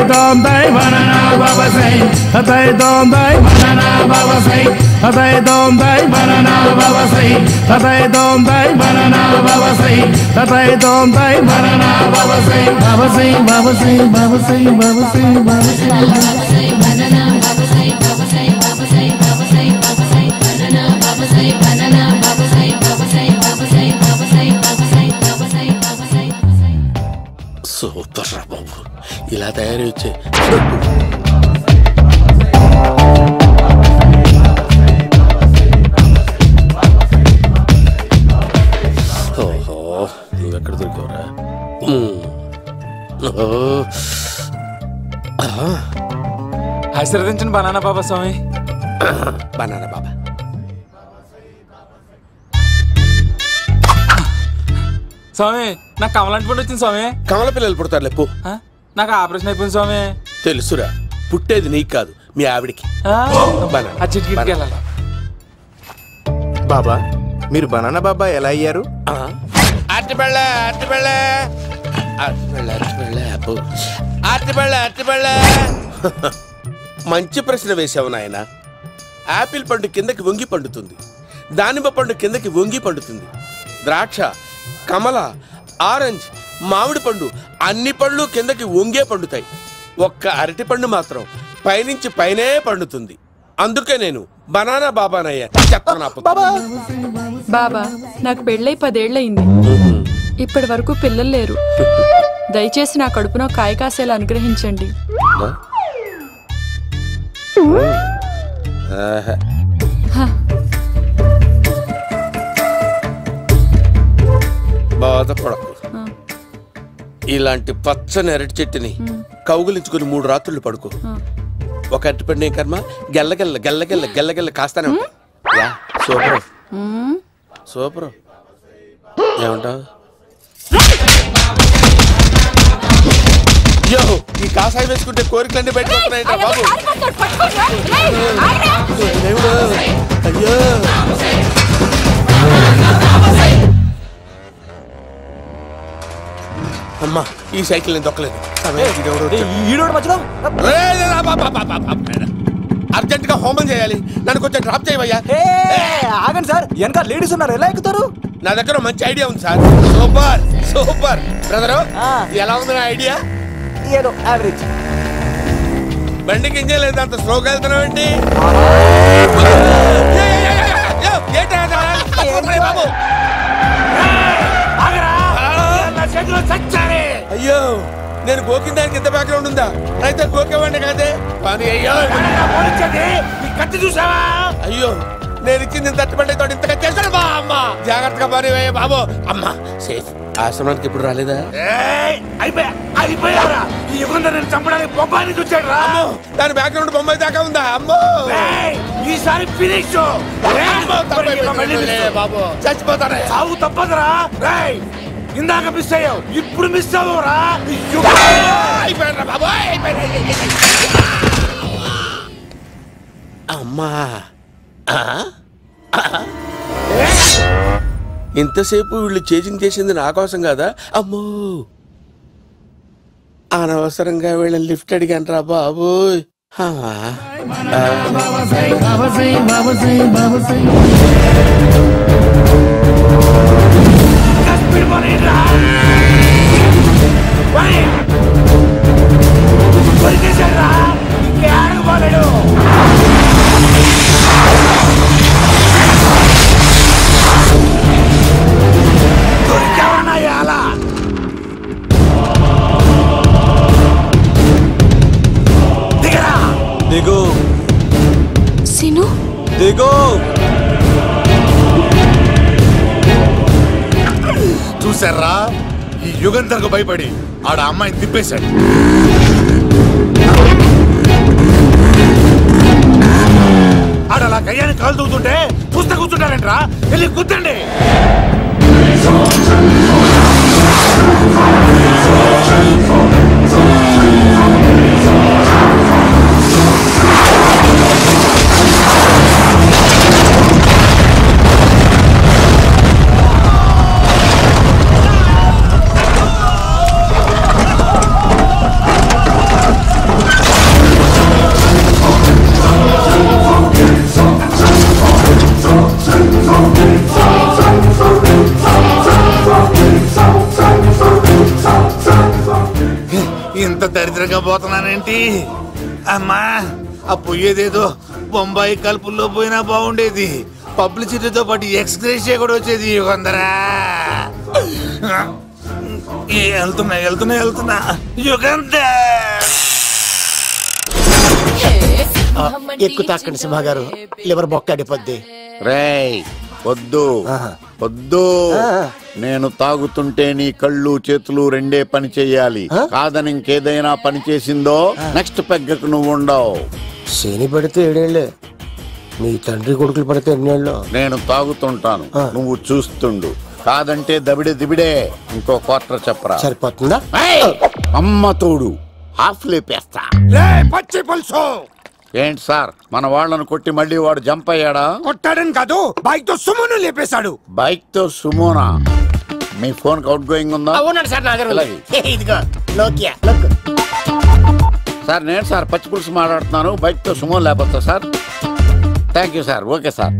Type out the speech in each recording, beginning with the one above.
dom dai banana baba say tatai dom dai banana baba say tatai dom dai banana baba say tatai dom dai banana baba say tatai dom dai banana baba say baba say baba say baba say baba say baba say banana baba say baba say baba say baba say baba say banana baba say banana baba say baba say baba say baba say baba say baba say baba say super రా బాబు ఇలా తయారు వచ్చే ఓహో నువ్వెక్కడ దొరికావురా ఆశీర్వదించండి banana బాబా స్వామి banana బాబా స్వామి నాకు కమలాంటి పండు వచ్చింది స్వామి కమల పిల్లలు పుడతారు లేపు నాకు ఆపరేషన్ అయిపోయింది స్వామి తెలుసురా పుట్టేది నీకు కాదు మీ ఆవిడికి బాబా మీరు బనానా బాబా ఎలా అయ్యారు మంచి ప్రశ్న వేసావు నాయన యాపిల్ పండు కిందకి వంగి పండుతుంది దానిమ్మ పండు కిందకి వంగి పండుతుంది ద్రాక్ష కమల ఆరెంజ్ మామిడి పండు అన్ని పండ్లు కిందకి వంగే పండుతాయి ఒక్క అరటి పండు మాత్రం పైనుంచి పైనే పండుతుంది అందుకే నేను బనానా బాబానయ్యా బాబా నాకు పెళ్ళై 10 ఏళ్ళయింది ఇప్పటి వరకు పిల్లలు లేరు దయచేసి నా కడుపున కాయ కాసేలా అనుగ్రహించండి బాధపడకు ఇలాంటి పచ్చని అరటి చెట్టుని కౌగులించుకుని 3 రాత్రులు పడుకో ఒక అరటి పండు ఏం కర్మ గెల్లగెల్ల గెల్లగెల్ల గెల్లగెల్ల కాస్తానే ఉంటాయి సూపర్ సూపర్ ఏమంటావు యో ఈ కాసాయి వేసుకుంటే కోరికలన్నీ బయటకొస్తున్నాయి బాబు అయ్యో అమ్మా ఈ సైకిల్ నేను దొక్కలేదు అర్జెంట్ గా హోమం చేయాలి నన్ను కొంచెం డ్రాప్ చేయవయ్యా ఆగండి సార్ వెనక లేడీస్ ఉన్నారు ఎలా ఎక్కుతారు నా దగ్గర మంచి ఐడియా ఉంది సార్ సూపర్ సూపర్ బ్రదరు ఎలా ఉంది నా ఐడియా ఏదో యావరేజ్ బండికి ఇంజన్ లేదు అంత స్లోగా వెళ్తున్నావు ఏంటి అయ్యో నేను గోకిన దానికి ఎంత బ్యాక్గ్రౌండ్ ఉందా అయితే గోకేవాడిని కాదే అయ్యో కత్తి చూసావా అయ్యో నేను ఇచ్చింది తట్టుబడి తోటి ఇంతగా చేశాను బా అమ్మ జాగ్రత్తగా పని బాబు అమ్మ సేఫ్ ఆశ్రమానికి ఇప్పుడు రాలేదా అయిపోయారా ఈ యుగంలో నేను చంపడానికి బొమ్మాయిని చూచాడు రా దాని బ్యాక్గ్రౌండ్ బొమ్మాయి దాకా ఉందా అమ్మో ఈసారి ఫినిష్ బాబు చచ్చిపోతానే సాగు తప్పదురా ఇందాక మిస్ అయ్యావు ఇప్పుడు మిస్ అవ్వరా అమ్మా ఇంతసేపు వీళ్ళు చేజింగ్ చేసింది నా కోసం కాదా అమ్మో అనవసరంగా వీళ్ళని లిఫ్ట్ అడిగాను రా బాబు దిగు సిను దిగు చూసారా ఈ యుగంధర్కు భయపడి ఆడ అమ్మాయిని తిప్పేశాడు ఆడలా కయ్యాన్ని కాలు తూగుతుంటే చూస్తే కూర్చుంటారంట్రా వెళ్ళి కూర్చోండి ఇంత దరిద్రంగా పోతున్నానేంటి? అమ్మా, ఆ పోయేదేదో బొంబాయి కలుపుల్లో పోయినా బాగుండేది. పబ్లిసిటీతో పాటు ఎక్స్‌గ్రేషియా కూడా వచ్చేది. యుగంధరా, వెళ్తున్నా యుగంధర్. ఎక్కువ తాకండి సింహ గారు, లివర్ బొక్కడిపోద్ది. రేయ్ వద్దు వద్దు, నేను తాగుతుంటే నీ కళ్ళు చేతులు రెండే పని చెయ్యాలి. కాదని ఇంకేదైనా పని చేసిందో నెక్స్ట్ పెగ్గకు నువ్వు ఉండవు. శని పడితే 7 ఏళ్ళే, మీ తండ్రి కొడుకులు పడితే 8 ఏళ్ళు. నేను తాగుతుంటాను, నువ్వు చూస్తుండు. కాదంటే దబిడే దిబిడే. ఇంకో క్వార్టర్ చెప్పరా? సరిపోతుందా? అమ్మ తోడు హాఫ్ లేపేస్తా. పచ్చి పులుసు. ఏంటి సార్, మన వాళ్ళను కొట్టి మళ్ళీ వాడు జంప్ అయ్యాడా? కొట్టాడని కాదు, బైక్ తో సుమోను లేపేశాడు. బైక్ తో సుమోనా? మీ ఫోన్ అవుట్ గోయింగ్ ఉందా? అవునండి సార్, నా దగ్గర అలాగే. ఇదిగో నోకియా. సార్ నేను సార్ పచ్చి పులుసు మాట్లాడుతున్నాను. బైక్ తో సుమో లేకపోతా sir? Thank you sir. Okay sir,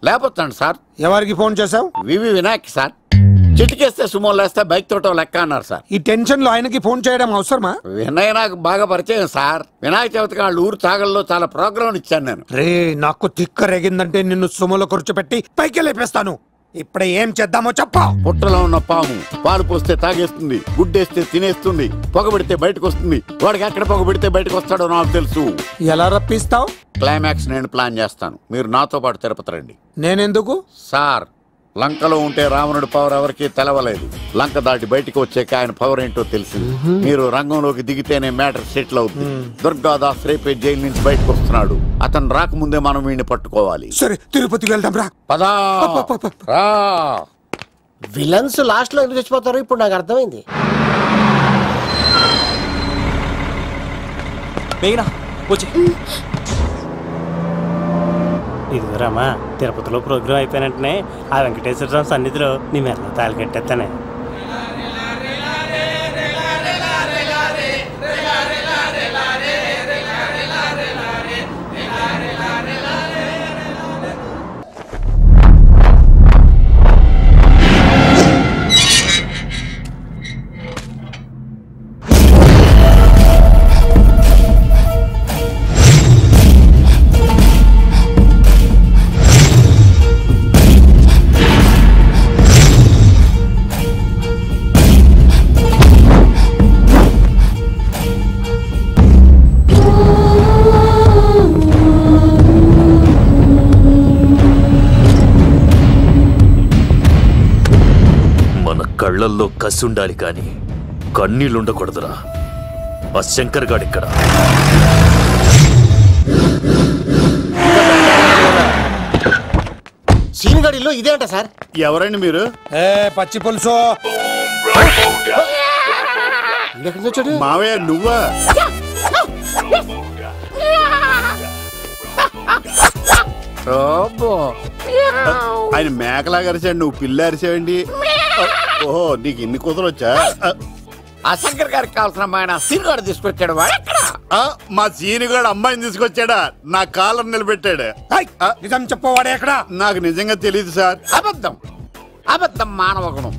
లేకపోతాండి సార్. ఎవరికి ఫోన్ చేసావు? వివి వినాయక్ సార్. చిటికేస్తే సుమో లేస్తే బైక్ తోటో లెక్క అన్నారు సార్. ఈ టెన్షన్ లో ఆయనకి ఫోన్ చేయడం అవసరమా? వినయ్ నాకు బాగా పరిచయం సార్. వినాయక చవితికి వాళ్ళ ఊరు తాగల్లో చాలా ప్రోగ్రాం ఇచ్చాను నేను. రే, నాకు తిక్క రేగిందంటే నిన్ను సుమోలో కూర్చోపెట్టి పైకి లేపేస్తాను. ఇప్పుడే ఏం చేద్దామో చెప్ప. పుట్టలో ఉన్న పాము పాలు పోస్తే తాగేస్తుంది, గుడ్డేస్తే తినేస్తుంది, పొగబెడితే బయటకు వస్తుంది. వాడికి ఎక్కడ పొగబెడితే బయటకు వస్తాడో నాకు తెలుసు. ఎలా రప్పిస్తావు? క్లైమాక్స్ నేను ప్లాన్ చేస్తాను, మీరు నాతో పాటు తిరుపతి రండి. నేనెందుకు? సార్, లంకలో ఉంటే రావణుడి పవర్ ఎవరికి తెలవలేదు. లంక దాటి బయటకు వచ్చాక ఆయన పవర్ ఏంటో తెలిసింది. మీరు రంగంలోకి దిగితేనే మ్యాటర్ సెటిల్ అవుతుంది. దుర్గాదాస్ రేపే జైలు నుంచి బయటకు వస్తున్నాడు. అతను రాకముందే మనం వీడిని పట్టుకోవాలి. సరే, తిరుపతికి వెళ్దాం రా. పదా రా. విలన్స్ లాస్ట్ లో ఎందుకు చచ్చిపోతారు ఇప్పుడు నాకు అర్థమైంది. ఇదిగోరామా, తిరుపతిలో ప్రోగ్రాం అయిపోయినట్టునే ఆ వెంకటేశ్వర స్వామి సన్నిధిలో నీ మెల్ల తాళి కట్టేస్తానే. కళ్ళల్లో కసి ఉండాలి కానీ కన్నీళ్ళుండకూడదురా. ఆ శంకర్ గాడిక్కడ. సీనుగాడిలో ఇదే అంట సార్. ఎవరండి మీరు? పచ్చి పులుసు. మావయ్య నువ్వా? ఆయన మేకలా అరిచాడు, నువ్వు పిల్ల అరిచావండి. ఓహో, నీకు ఇన్ని కూతురు వచ్చా? ఆ శంకర్ గారికి కావాల్సిన అమ్మాయి సీనుగాడు తీసుకొచ్చాడు. మా సీనుగాడు అమ్మాయిని తీసుకొచ్చాడా? నా కాలం నిలబెట్టాడు. నిజం చెప్పవాడే ఎక్కడ? నాకు నిజంగా తెలియదు సార్. అబద్ధం, అబద్ధం మానవ గుణం.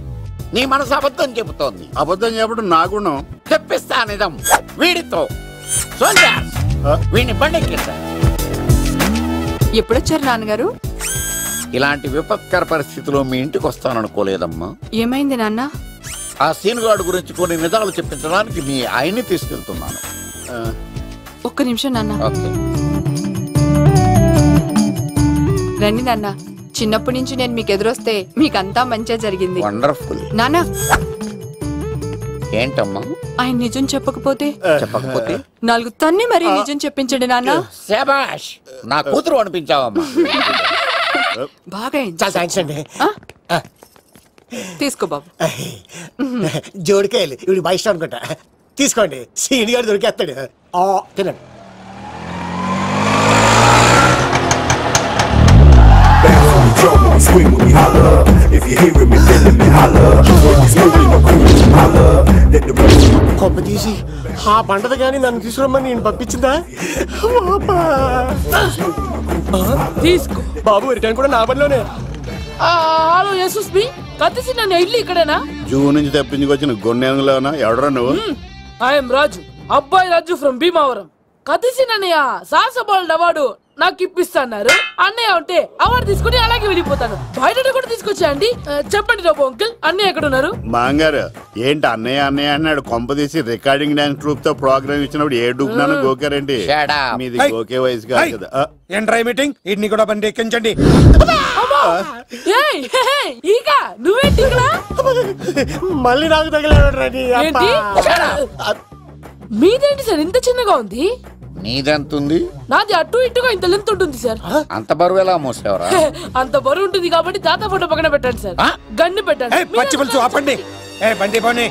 నీ మనసు అబద్ధం చెబుతోంది. అబద్ధం చెప్పడం నా గుణం. చెప్పిస్తా నిజం వీడితో. వీడిని బండెక్కిస్తా. ఎప్పుడొచ్చారు నాన్నగారు? ఇలాంటి విపత్కర పరిస్థితిలో మీ ఇంటికి వస్తాననుకోలేదమ్మా. ఏమైంది నాన్న? ఆ సీనుగాడు గురించి కొన్ని నిజాలు చెప్పించడానికి మీ ఆయన్ని తీసుకెళ్తున్నాను. ఒక్క నిమిషం నాన్న. ఓకే. రండి నాన్న. చిన్నప్పటి నుంచి నేను మీకు ఎదురొస్తే మీకంతా మంచిగా జరిగింది. వండర్ఫుల్. నాన్న, ఏంటమ్మా? ఆయన నిజం చెప్పకపోతే? చెప్పకపోతే 4 తన్ని మరీ నిజం చెప్పించండి నాన్న. శభాష్, నా కూతురు అనిపించావమ్మా. బాగా థ్యాంక్స్ అండి. తీసుకో బాబు. జోడికాయలు ఇవి బాగా ఇష్టం అనుకుంటా. తీసుకోండి, సీని గారు దొరికేస్తాడు. తినండి. కొమ్మ తీసి ఆ పంటది కానీ నన్ను తీసుకురమ్మని నేను పంపించిందా? తీసుకో బాబు, రిటర్న్ కూడా నా పనిలోనే. హలో యశస్వి, కత్తిసి నన్ను ఇల్లు ఇక్కడేనా? జూ నుంచి తప్పించుకొచ్చిన గొన్నెంగులోనా? ఎవడరా నువ్వు? ఐఎమ్ రాజు, అబ్బాయి రాజు ఫ్రమ్ భీమావరం. కథిసినన్నయ్య సాహసబాల్ అవార్డు నాకు ఇప్పిస్తున్నారు. అన్నయ్య ఉంటే అవార్డు తీసుకుని అలాగే వెళ్ళిపోతాను. బయట కూడా తీసుకొచ్చా అండి. చెప్పండి రాబు అంకుల్, అన్నయ్య ఎక్కడ ఉన్నారు? మాంగారు ఏంటి అన్నయ్య అన్నయ్య అన్నాడు? కొంపదీసి రికార్డింగ్ డాన్స్ ట్రూప్ తో ప్రోగ్రామ్ ఇచ్చినప్పుడు ఏ డూబ్నాను గోకారండి? మీది గోకే వయసు కాదు కదా. ఏంట్రై మీటింగ్ ఇడ్ని కూడా బండి ఎక్కించండి. ఈక నువ్వేంటి ఇక్కడ? మళ్ళీ నాకు తగిలాడు. ఏంటి? మీదేంటి సార్ ఇంత చిన్నగా ఉంది? నీదెంతుంది? నాది అటు ఇటుగా ఇంత లెంత్ ఉంటుంది సార్. అంత బరువు ఎలా మోసేవరా? అంత బరువు ఉంటుంది కాబట్టి తాత ఫోటో పక్కన పెట్టండి సార్. గన్ను పెట్టండి. పచ్చి పులుసు ఆపండి. బండి పోనీ.